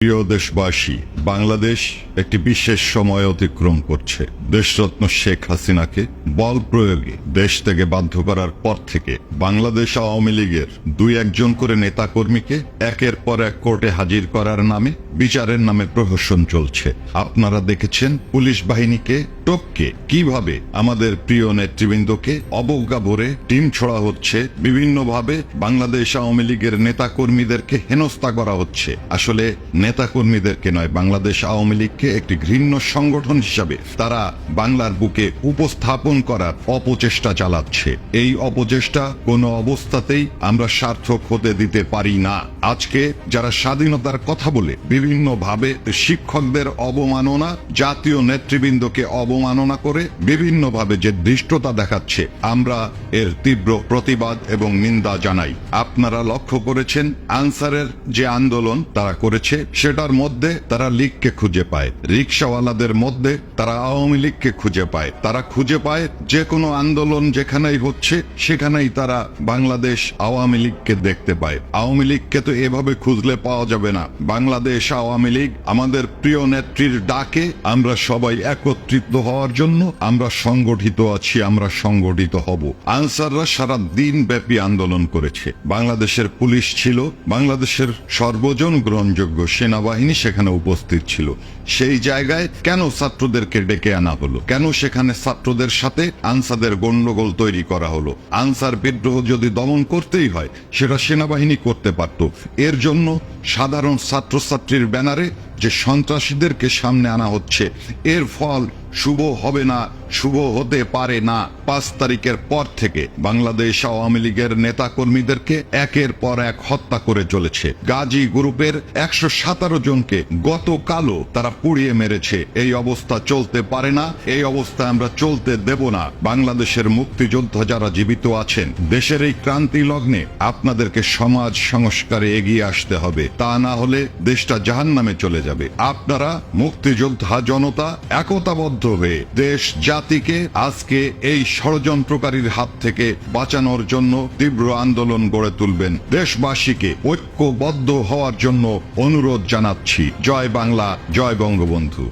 প্রিয় দেশবাসী, বাংলাদেশ একটি বিশেষ সময় অতিক্রম করছে। দেশরত্ন শেখ হাসিনাকে বল প্রয়োগে দেশ থেকে বাধ্য করার পর থেকে বাংলাদেশ আওয়ামী লীগের দুই একজন করে নেতাকর্মীকে একের পর এক কোর্টে হাজির করার নামে বিচারের নামে প্রহসন চলছে। আপনারা দেখেছেন পুলিশ বাহিনীকে টপকে কিভাবে আমাদের প্রিয় নেতৃবৃন্দকে অবজ্ঞা ভরে টিম ছোড়া হচ্ছে, বিভিন্নভাবে বাংলাদেশ আওয়ামী লীগের নেতাকর্মীদেরকে হেনস্থা করা হচ্ছে। আসলে নেতাকর্মীদেরকে নয়, বাংলাদেশ আওয়ামী লীগকে একটি ঘৃণ্য সংগঠন হিসাবে তারা বাংলার বুকে উপস্থাপন করার অপচেষ্টা চালাচ্ছে। এই অপচেষ্টা কোনো অবস্থাতেই আমরা সার্থক হতে দিতে পারি না। আজকে যারা স্বাধীনতার কথা বলে বিভিন্নভাবে শিক্ষকদের অবমাননা, জাতীয় নেতৃবৃন্দকে অবমাননা করে বিভিন্নভাবে যে ধৃষ্টতা দেখাচ্ছে, আমরা এর তীব্র প্রতিবাদ এবং নিন্দা জানাই। আপনারা লক্ষ্য করেছেন আনসারের যে আন্দোলন তারা করেছে, সেটার মধ্যে তারা লীগকে খুঁজে পায়, রিকশাওয়ালাদের মধ্যে তারা আওয়ামী লীগকে খুঁজে পায়, তারা খুঁজে পায় যে কোনো আন্দোলন যেখানেই হচ্ছে সেখানেই তারা বাংলাদেশ আওয়ামী লীগকে দেখতে পায়। আওয়ামী লীগকে তো এভাবে খুঁজলে পাওয়া যাবে না। বাংলাদেশ আওয়ামী লীগ আমাদের প্রিয় নেত্রীর ডাকে আমরা সবাই একত্রিত হওয়ার জন্য আমরা সংগঠিত আছি, আমরা সংগঠিত হব। আনসাররা সারা দিন ব্যাপী আন্দোলন করেছে। বাংলাদেশের পুলিশ ছিল, বাংলাদেশের সর্বজন গ্রহণযোগ্য সেনাবাহিনী সেখানে উপস্থিত ছিল। সেই জায়গায় কেন ছাত্রদেরকে ডেকে আনা হলো? কেন সেখানে ছাত্রদের সাথে আনসারদের গন্ডগোল তৈরি করা হলো? আনসার বিদ্রোহ যদি দমন করতেই হয় সেটা সেনাবাহিনী করতে পারত। এর জন্য সাধারণ ছাত্রছাত্রীর ব্যানারে যে সন্ত্রাসীদেরকে সামনে আনা হচ্ছে, এর ফল শুভ হবে না, শুভ হতে পারে না। 5 তারিখের পর থেকে বাংলাদেশ আওয়ামী লীগের নেতাকর্মীদেরকে একের পর এক হত্যা করে চলেছে। গাজী গ্রুপের 117 জনকে গতকালও তারা পুড়িয়ে মেরেছে। এই অবস্থা চলতে পারে না, এই অবস্থা আমরা চলতে দেব না। বাংলাদেশের মুক্তিযোদ্ধা যারা জীবিত আছেন, দেশের এই ক্রান্তি লগ্নে আপনাদেরকে সমাজ সংস্কারে এগিয়ে আসতে হবে, তা না হলে দেশটা জাহান্নামে চলে যাবে। আপনারা মুক্তিযোদ্ধা জনতা একতাবদ্ধ হয়ে দেশ জাতিকে আজকে এই ষড়যন্ত্রকারীর হাত থেকে বাঁচানোর জন্য তীব্র আন্দোলন গড়ে তুলবেন। দেশবাসীকে ঐক্যবদ্ধ হওয়ার জন্য অনুরোধ জানাচ্ছি। জয় বাংলা, জয় বঙ্গবন্ধু।